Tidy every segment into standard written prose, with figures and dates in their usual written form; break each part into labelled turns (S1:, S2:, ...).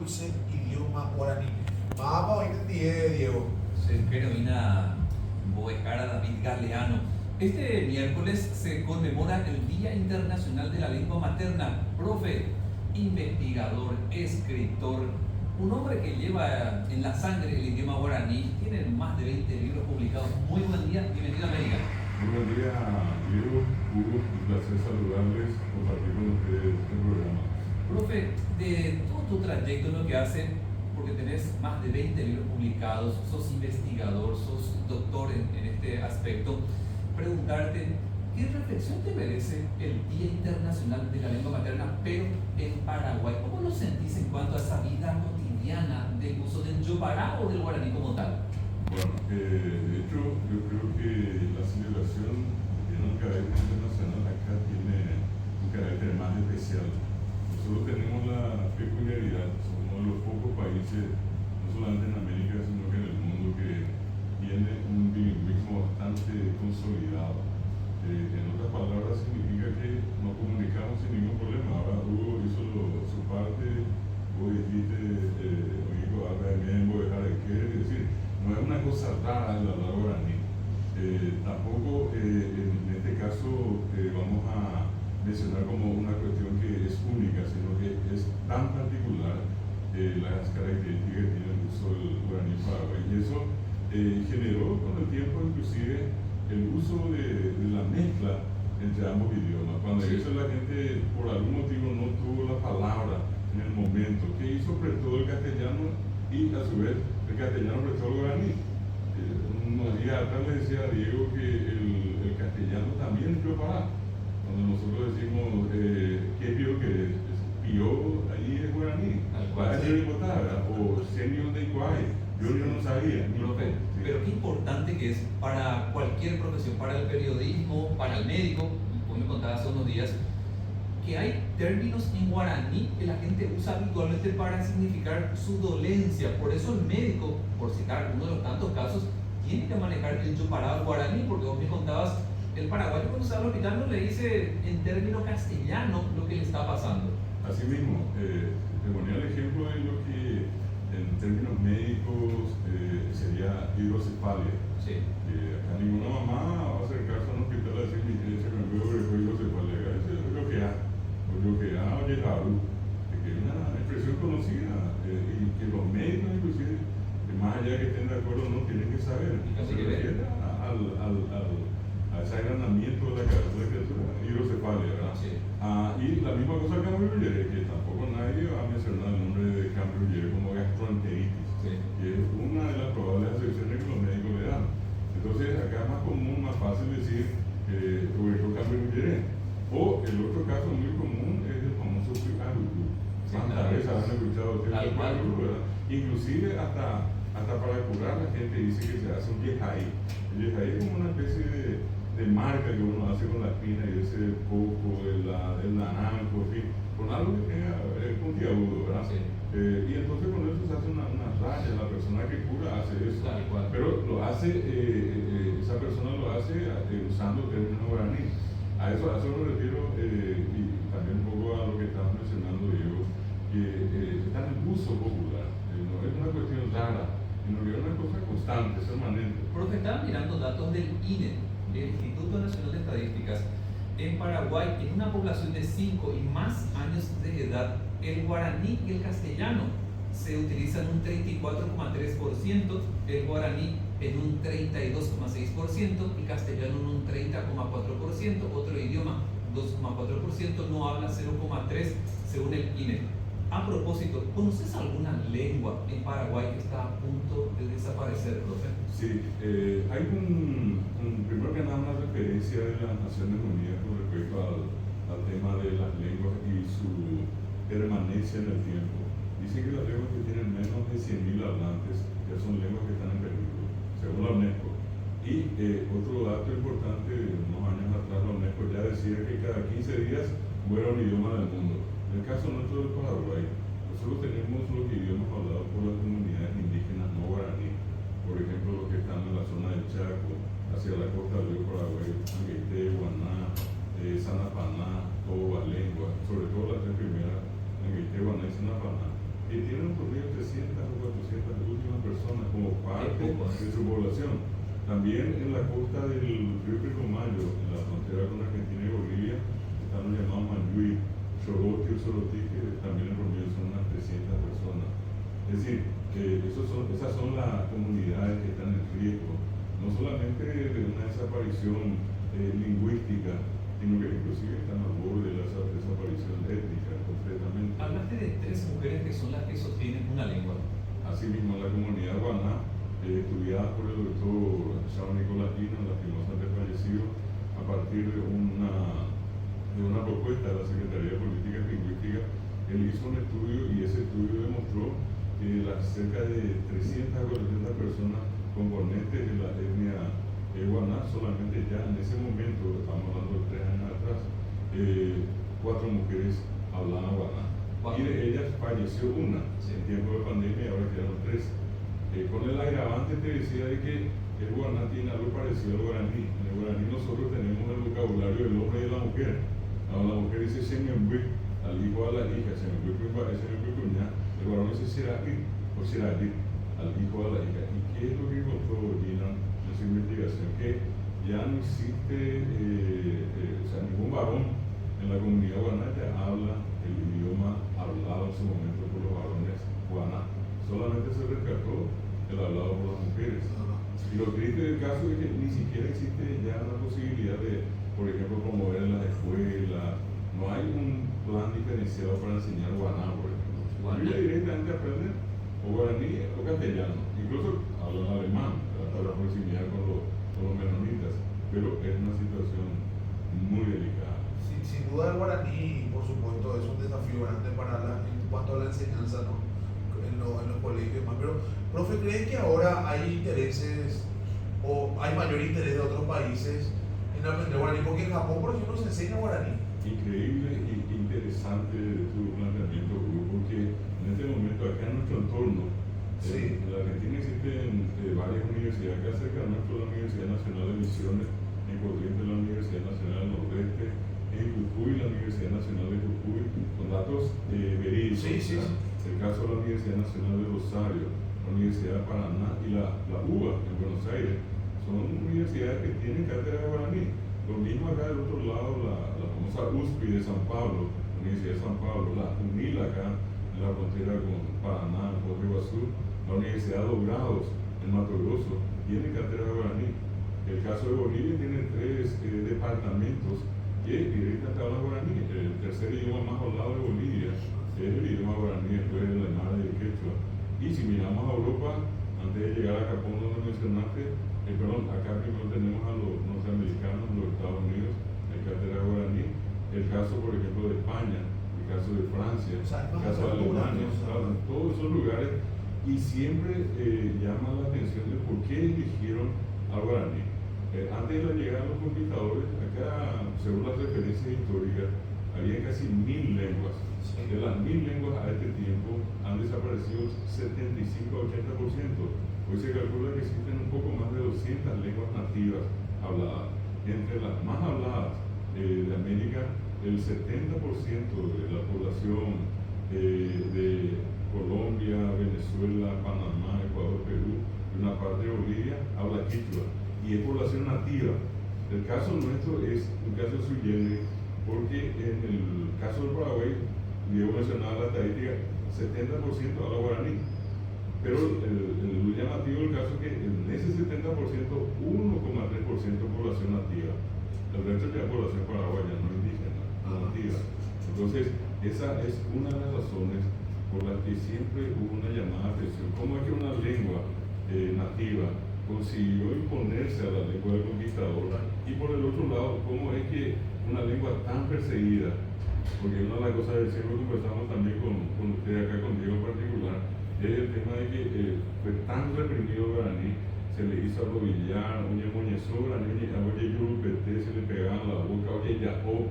S1: dulce idioma guaraní. Vamos a entender, Diego.
S2: Carolina Boecara David Galeano. Este miércoles se conmemora el Día Internacional de la Lengua Materna. Profe, investigador, escritor, un hombre que lleva en la sangre el idioma guaraní, tiene más de 20 libros publicados. Muy buen día, bienvenido a América.
S3: Muy buen día, Diego, Hugo, un placer saludarles, compartir con ustedes este programa.
S2: Profe, de todo tu trayecto en lo que hace, porque tenés más de 20 libros publicados, sos investigador, sos doctor en este aspecto, preguntarte, ¿qué reflexión te merece el Día Internacional de la Lengua Materna, pero en Paraguay? ¿Cómo lo sentís en cuanto a esa vida cotidiana del uso del yopará o del guaraní como tal?
S3: Bueno, de hecho, yo creo que la celebración tiene un carácter internacional, acá tiene un carácter más especial. Nosotros tenemos la peculiaridad, somos los pocos países, no solamente en América, sino que en el mundo, que tiene un bilingüismo bastante consolidado. En otras palabras, significa que nos comunicamos sin ningún problema. Ahora Hugo hizo su parte, vos dijiste, oigo, habla de miembo, dejar de qué, es decir, no es una cosa rara el hablar guaraní. Tampoco en este caso vamos a mencionar como una cuestión que es única, sino que es tan particular las características que tiene el uso del guaraní en Paraguay. Y eso generó con el tiempo inclusive el uso de la mezcla entre ambos idiomas. Cuando eso la gente por algún motivo no tuvo la palabra en el momento, que hizo prestó el castellano y a su vez el castellano prestó el guaraní. Unos días atrás le decía a Diego que el castellano también es yopará. Cuando nosotros decimos ¿qué pío que es? Pío ahí es guaraní, o senio de Iguay, yo no sabía.
S2: Profe, pero qué importante que es para cualquier profesión, para el periodismo, para el médico, vos me contabas hace unos días, que hay términos en guaraní que la gente usa habitualmente para significar su dolencia. Por eso el médico, por citar uno de los tantos casos, tiene que manejar el yopará al guaraní, porque vos me contabas, el paraguayo cuando sale al hospital no le dice en término castellano lo que le está pasando.
S3: Así mismo, te ponía el ejemplo de lo que en términos médicos sería hidrocefalia.
S2: Sí.
S3: Acá ninguna mamá va a acercarse a un hospital a decir, mire, se me veo hidrocefalia, eso es lo que ha, o lo que ha llegado, que es una expresión conocida, y que los médicos inclusive, más allá que estén de acuerdo, no tienen que saber. Se refiere a ese agranamiento de la cabeza de la criatura, hidrocefalia, ¿verdad?
S2: Sí.
S3: Y la misma cosa que Cambridge, que tampoco nadie va a mencionar el nombre de Cambridge como gastroenteritis,
S2: Sí.
S3: que es una de las probables acepciones que los médicos le dan. Entonces, acá es más común, más fácil decir Cambridge. O el otro caso muy común es el famoso picarulo. ¿Cuántas veces han escuchado el picarulo, verdad? Inclusive hasta para curar la gente dice que se hace un yejay. El yejay es como una especie de marca que uno hace con la espina y ese coco, el naranjo, en fin, con algo que tenga puntiagudo, ¿verdad?
S2: Sí.
S3: Y entonces con eso se hace una raya, la persona que cura hace eso, pero lo hace, esa persona lo hace usando términos guaraní. A eso me refiero, y también un poco a lo que estabas mencionando, Diego, que está en el uso popular, no es una cuestión rara, sino que es una cosa constante, es permanente.
S2: Profe, estaba mirando datos del INE, del Instituto Nacional de Estadísticas. En Paraguay, en una población de 5 y más años de edad, el guaraní y el castellano se utilizan un 34,3%, el guaraní en un 32,6% y castellano en un 30,4%, otro idioma 2,4%, no habla 0,3% según el INE. A propósito, ¿conoces alguna lengua en Paraguay que está a punto de desaparecer, profe?
S3: Sí, hay primero que nada una referencia de las Naciones Unidas con respecto al tema de las lenguas y su permanencia en el tiempo. Dicen que las lenguas que tienen menos de 100.000 hablantes ya son lenguas que están en peligro, según la UNESCO. Y otro dato importante, unos años atrás la UNESCO ya decía que cada 15 días muere un idioma del mundo. En el caso nuestro del Paraguay, nosotros tenemos los idiomas hablados por las comunidades indígenas no guaraní, por ejemplo los que están en la zona del Chaco, hacia la costa del río Paraguay, Angueité, Guaná, Sanapaná, Toba, Lengua, sobre todo las tres primeras, Angueité, Guaná y Sanapaná, que tienen un de su población. También en la costa del río Pilcomayo, en la frontera con Argentina y Bolivia, están los llamados Manlluy, Choroti o Sorotí, que también en promedio son unas 300 personas. Es decir, esas son las comunidades que están en riesgo, no solamente de una desaparición lingüística, sino que inclusive están al borde de la desaparición étnica, completamente.
S2: Hablaste de 3 mujeres que son las que sostienen una lengua.
S3: Asimismo, la comunidad guaná, estudiada por el doctor Sao Nicolatino, lastimosamente fallecido, a partir de una propuesta de la Secretaría de Política y Lingüística, él hizo un estudio y ese estudio demostró que las cerca de 300 o 400 personas componentes de la etnia guaná, solamente ya en ese momento, estamos hablando de 3 años atrás, 4 mujeres hablaban guaná. Y de ellas falleció una en tiempo de pandemia y ahora quedaron 3. Con el agravante te decía de que el guaná tiene algo parecido al guaraní. En el guaraní nosotros tenemos el vocabulario del hombre y de la mujer. Ahora la mujer dice señembui al hijo o a la hija, señembui cuñá. El guaraní dice seraí o seraí al hijo o a la hija. ¿Y qué es lo que encontró Gina en su investigación? Que ya no existe, ningún varón en la comunidad guaná ya habla el idioma hablado en su momento por los varones guaná. Solamente se rescató el hablado por las mujeres. Y lo triste del caso es que ni siquiera existe ya la posibilidad de, por ejemplo, promover en las escuelas. No hay un plan diferenciado para enseñar guaná, por ejemplo. Ellos directamente aprenden o guaraní o castellano. Incluso hablan alemán para la proximidad con los menonitas. Pero es una situación muy delicada.
S1: Sin duda el guaraní, por supuesto, es un desafío grande en cuanto a la enseñanza, ¿no? En los colegios y demás. Pero, profe, ¿creen que ahora hay intereses o hay mayor interés de otros países en aprender guaraní? Porque en Japón, por ejemplo, se enseña guaraní.
S3: Increíble e interesante tu planteamiento, Hugo, porque en este momento acá en nuestro entorno, en la Argentina existen varias universidades. Acá cerca de nuestro, la Universidad Nacional de Misiones, en Corrientes la Universidad Nacional del Nordeste, en Jujuy la Universidad Nacional de Jujuy, con datos verídicos. El caso de la Universidad Nacional de Rosario, la Universidad de Paraná y la UBA en Buenos Aires, son universidades que tienen cátedra de guaraní. Lo mismo acá del otro lado, la famosa USPI de San Pablo, la Universidad de San Pablo, la UNIL acá en la frontera con Paraná, en Foz do Iguazú, la Universidad de Dobrados en Mato Grosso, tiene cátedra de guaraní. El caso de Bolivia tiene 3 departamentos que directamente hablan guaraní. El tercer idioma más hablado de Bolivia es el idioma guaraní, después del aymara y el quechua. Y si miramos a Europa, antes de llegar a Japón, donde mencionaste, acá primero tenemos a los norteamericanos, los Estados Unidos, el cátedra guaraní, el caso, por ejemplo, de España, el caso de Francia, el caso de Alemania, todos esos lugares, y siempre llama la atención de por qué eligieron al guaraní. Antes de la llegada de los conquistadores, acá, según las referencias históricas, había casi 1000 lenguas. De las 1000 lenguas a este tiempo han desaparecido 75 a 80%. Hoy se calcula que existen un poco más de 200 lenguas nativas habladas. Entre las más habladas de América, el 70% de la población de Colombia, Venezuela, Panamá, Ecuador, Perú y una parte de Bolivia habla quichua y es población nativa. El caso nuestro es un caso sui generis porque en el caso del Paraguay, Diego mencionaba la estadística, 70% habla guaraní. Pero el llamativo del caso es que en ese 70%, 1,3% población nativa. El resto ya es población paraguaya, no indígena, no nativa. Entonces, esa es una de las razones por las que siempre hubo una llamada de atención. ¿Cómo es que una lengua nativa consiguió imponerse a la lengua del conquistador? Y por el otro lado, ¿cómo es que una lengua tan perseguida? Porque una de las cosas del siempre conversamos también con usted acá, con Diego en particular, es el tema de que fue tan reprimido el guaraní, se le hizo arrodillar, oye moñezó, oye yurupete, se le pegaba en la boca, oye yajó,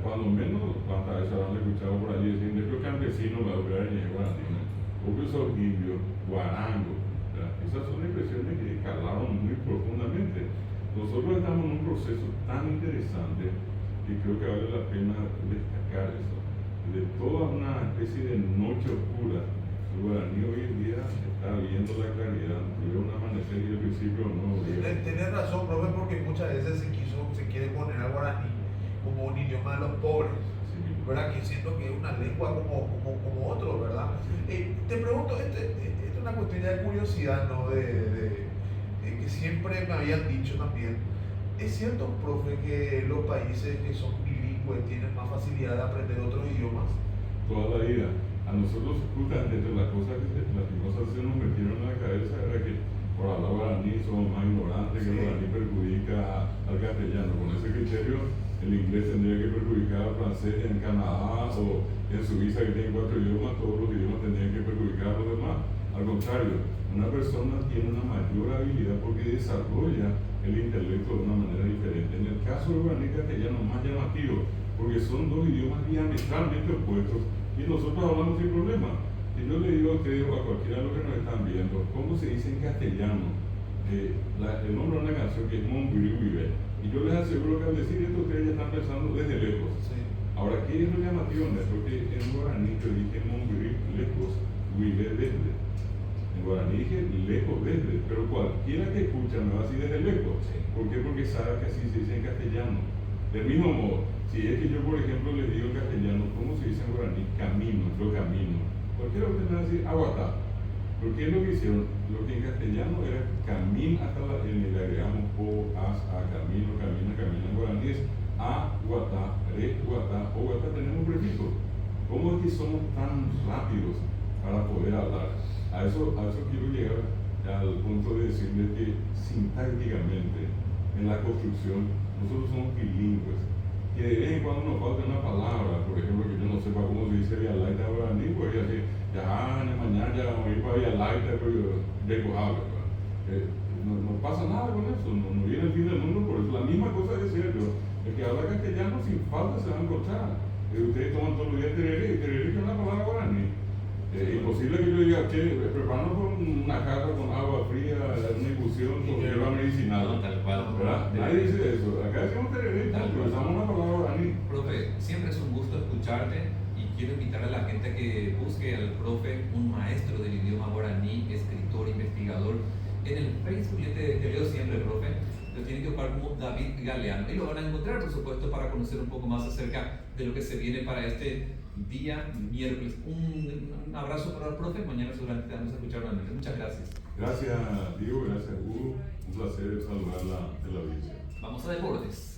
S3: cuando menos, cuántas veces habrán escuchado por allí decir, yo campesino me voy a ver en guaraní, o que son indios, guarango. Esas son expresiones que calaron muy profundamente. Nosotros estamos en un proceso tan interesante que creo que vale la pena destacar eso. De toda una especie de noche oscura, el guaraní hoy en día está está viendo la claridad, veo un amanecer y al principio no veo.
S1: Tienes razón, profe, porque muchas veces se quiere poner al guaraní como un idioma de los pobres,
S3: Sí.
S1: ¿verdad? Que siento que es una lengua como otro, ¿verdad? Te pregunto, esto es una cuestión ya de curiosidad, ¿no? Que siempre me habían dicho también. ¿Es cierto, profe, que los países que son bilingües tienen más facilidad de aprender otros idiomas?
S3: Toda la vida. A nosotros, justamente, entre las cosas que lastimosamente se nos metieron en la cabeza era que por hablar guaraní somos más ignorantes, que el guaraní perjudica al castellano. Con ese criterio, el inglés tendría que perjudicar al francés en Canadá o en Suiza, que tiene 4 idiomas, todos los idiomas tendrían que perjudicar a los demás. Al contrario, una persona tiene una mayor habilidad porque desarrolla el intelecto de una manera diferente. En el caso del guaraní castellano, más llamativo, porque son dos idiomas diametralmente opuestos y nosotros hablamos sin problema. Y yo le digo a ustedes o a cualquiera de los que nos están viendo, ¿cómo se dice en castellano? El nombre de una canción que es Mon Vive Vive. Y yo les aseguro que al decir esto ustedes ya están pensando desde lejos.
S1: Sí.
S3: Ahora, ¿qué es lo llamativo en esto? Que en guaraní yo dije Mon Vive lejos, vive desde. En guaraní dije lejos desde, pero cualquiera que escucha me va a decir desde lejos. ¿Por qué? Porque sabe que así se dice en castellano. Del mismo modo, si es que yo, por ejemplo, les digo en castellano, ¿cómo se dice en guaraní? Camino, yo camino. Cualquiera de ustedes me va a decir aguatá. ¿Por qué es lo que hicieron? Lo que en castellano era camino hasta le agregamos o, as, a, camino, camina, camina. En guaraní es a, guatá, re, guatá, o guatá tenemos prefijo. ¿Cómo es que somos tan rápidos para poder hablar? A eso quiero llegar al punto de decirles que sintácticamente en la construcción nosotros somos bilingües. Que de vez en cuando nos falta una palabra, por ejemplo, que yo no sepa cómo se dice Vialaita en guaraní, pues ya que mañana ya vamos a ir para Vialaita, pero de cojable. No pasa nada con eso, no viene el fin del mundo, por eso la misma cosa decía yo. El que habla castellano sin falta se va a encontrar. Ustedes toman todos los días tereré, y tereré que es una palabra guaraní. Imposible que yo diga, che, preparamos una jarra con agua fría, una infusión con hierba medicinal.
S2: No, tal cual.
S3: ¿Verdad? Nadie dice eso. Acá decimos tereré, pero usamos una palabra guaraní.
S2: Profe, siempre es un gusto escucharte y quiero invitar a la gente a que busque al profe, un maestro del idioma guaraní, escritor, investigador. En el Facebook yo te leo siempre, profe. Lo tienen que buscar como David Galeano y lo van a encontrar, por supuesto, para conocer un poco más acerca de lo que se viene para este día miércoles. Un abrazo para el profe. Mañana seguramente te vamos a escuchar nuevamente. Muchas gracias.
S3: Gracias, Diego. Gracias, Hugo. Un placer saludarla en la audiencia.
S2: Vamos a deportes.